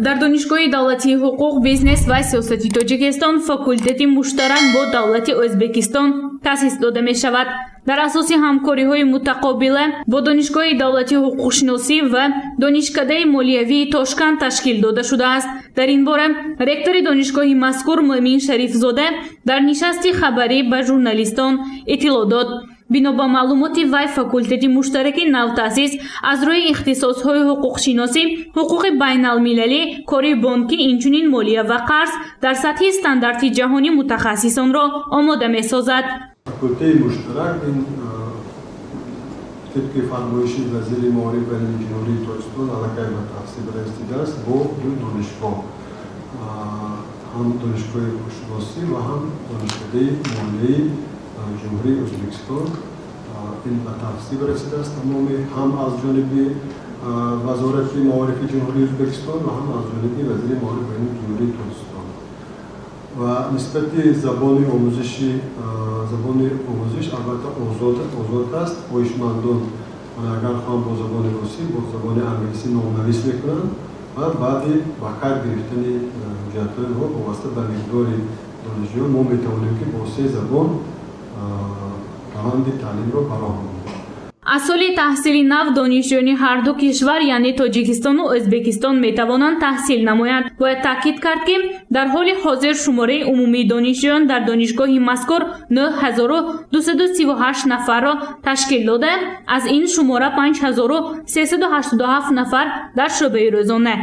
дар донишгоҳи давлатии ҳуқуқ, бизнес ва сиёсати Тоҷикистон факултети муштарак бо давлати Ӯзбекистон таъсис дода мешавад. дар асоси ҳамкориҳои мутақобила бо донишгоҳи давлатии ҳуқуқшиносӣ ва донишкадаи молиявии Тошканд ташкил дода шудааст. дар ин бора ректори донишгоҳи мазкур Муъмин Шарифзода дар нишасти хабарӣ ба журналистон иттилоъ дод. бино ба маълумоти вай, факултети муштараки навтаъсис аз рӯи ихтисосҳои ҳуқуқшиносӣ, ҳуқуқи байналмилалӣ, кори бонкӣ, инчунин молия ва қарз дар сатҳи стандарти ҷаҳонӣ мутахассисонро омода месозад. факултаи муштарак ин тибқи фармоиши вазири маориф ва инҷинёрии Тоҷикистон аллакай ба таъсис расидааст бо ду донишгоҳ, ҳам донишгоҳи ҳуқуқшиносӣ ва ҳам донишкадаи молияи ҷумҳурии Ӯзбекистон ин ба таъсис расидааст тамоми ҳам аз ҷониби вазорати маорифи ҷумҳурии Ӯзбекистон ва ҳам аз ҷониби вазири маориф ва ҷумҳурии Тоҷикистон. ва нисбати забони омӯзиш албатта озод аст. хоҳишмандон агар хоҳанд бо забони русӣ, бо забони англисӣ номнавис мекунанд ва баъди ба кор гирифтани ҳуҷҷатҳои онҳо вобаста ба миқдори донишҷӯён мо метавонем ки бо се забон раванди таълимро бароҳонем. аз соли таҳсили нав донишҷӯёни ҳарду кишвар яъне Тоҷикистону Ӯзбекистон метавонанд таҳсил намоянд. бояд таъкид кард ки дар ҳоли ҳозир шумораи умумии донишҷӯён дар донишгоҳи мазкур 9238 нафарро ташкил дода, аз ин шумора 5387 нафар дар шӯъбаи рӯзона,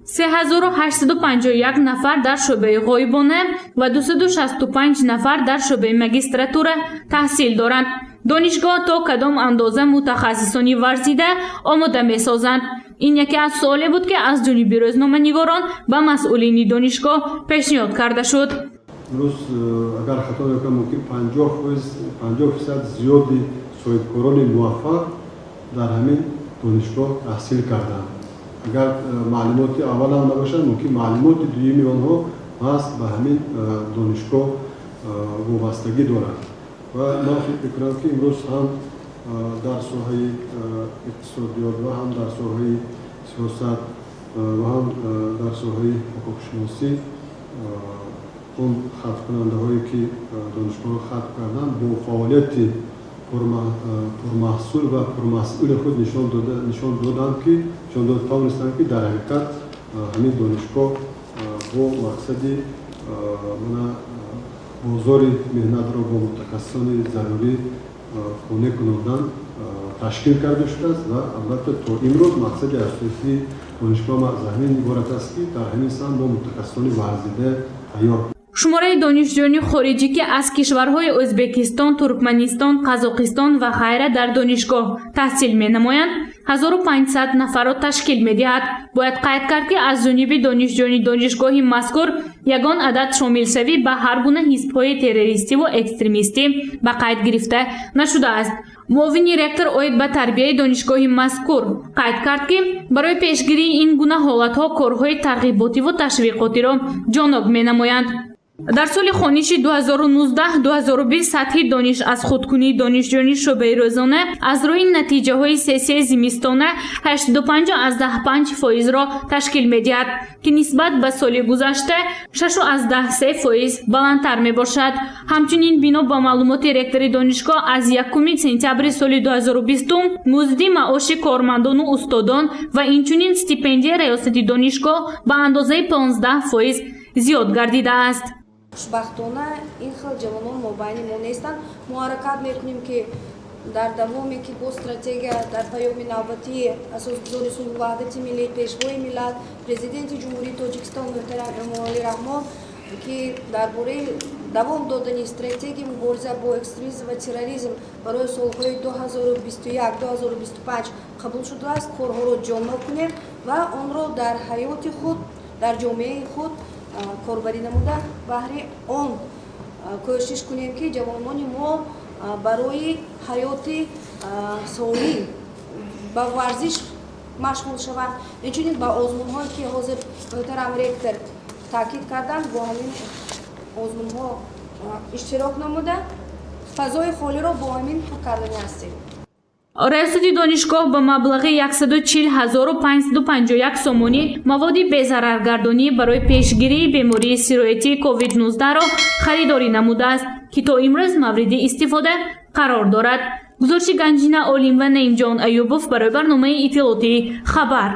3851 нафар дар шӯъбаи ғоибона ва 265 нафар дар шӯъбаи магистратура таҳсил доранд. донишгоҳ то кадом андоза мутахассисони варзида омода месозанд. ин яке аз суоле буд ки аз ҷониби рӯзноманигорон ба масъулини донишгоҳ пешниҳод карда шуд. имрӯз агар хато накунам мумкин 50% зиёди соҳибкорони муваффақ дар ҳамин донишгоҳ таҳсил карданд. агар маълумоти аввалам набошад, мумкин маълумоти дуюми онҳо ҳаст ба ҳамин донишгоҳ вобастагӣ дорад. ва ман фикр мекунам ки имрӯз ҳам дар соҳаи иқтисодиёт ва ҳам дар соҳаи сиёсат ва ҳам дар соҳаи ҳуқуқшиносӣ он хатмкунандаҳое ки донишгоҳро хатм карданд бо фаъолияти пурмаҳсул ва пурмасъули худ нишон тавонистанд ки дар ҳақиқат ҳамин донишгоҳ бо мақсади бозори меҳнатро бо мутахассисони зарурӣ хона кунодан ташкил карда шудааст ва албатта то имрӯз мақсади асосии донишгоҳ аз ҳамин иборат аст ки дар ҳамин сан бо мутахассисони варзида тайёр. шумораи донишҷӯёни хориҷӣ ки аз кишварҳои Ӯзбекистон, Туркманистон, Қазоқистон ва ғайра дар донишгоҳ таҳсил менамоянд 1500 нафарро ташкил медиҳад. бояд қайд кард ки аз ҷониби донишҷӯёни донишгоҳи мазкур ягон адад шомилшавӣ ба ҳар гуна ҳизбҳои террористиву экстремистӣ ба қайд гирифта нашудааст. муовини ректор оид ба тарбияи донишгоҳи мазкур қайд кард ки барои пешгирии ин гуна ҳолатҳо корҳои тарғиботиву ташвиқотиро ҷоноб менамоянд. дар соли хониши 2019-2020 сатҳи дониш аз худкунии донишҷӯёни шӯъбаи рӯзона аз рӯи натиҷаҳои сессияи зимистона 85.5%-ро ташкил медиҳад, ки нисбат ба соли гузашта 6.3% баландтар мебошад. ҳамчунин бино ба маълумоти ректори донишгоҳ аз 1 сентябри соли 2020 музди маоши кормандону устодон ва инчунин стипендияи раёсати донишгоҳ ба андозаи 15% зиёд гардидааст. хушбахтона ин хел ҷавонон мобайни мо нестанд. мо ҳаракат мекунем ки дар давоме ки бо стратегия дар паёми навбатии асосгузори сулҳу ваҳдати миллӣ, пешвои миллат, президенти ҷумҳурии Тоҷикистон муҳтарам Эмомалӣ Раҳмон ки дар бораи давом додани стратегияи мубориза бо экстремизм ва терроризм барои солҳои 2021-2025 қабул шудааст, корҳоро ҷомъ кунем ва онро дар ҳаёти худ, дар ҷомеаи худ корбарӣ намуда баҳри он кӯшиш кунем ки ҷавонони мо барои ҳаёти солим ба варзиш машғул шаванд. инчунин ба озмунҳое ки ҳозир муҳтарам ректор таъкид карданд, бо ҳамин озмунҳо иштирок намуда фазои холиро бо ҳамин пур кардани ҳастем. риёсати донишгоҳ ба маблағи 140,551 сомонӣ маводи безараргардонӣ барои пешгирии бемории сироятии COVID-19-ро харидорӣ намудааст, ки то имрӯз мавриди истифода қарор дорад. гузориши Ганҷина Олим ва Наимҷон Аюбов барои барномаи иттилоотии Хабар.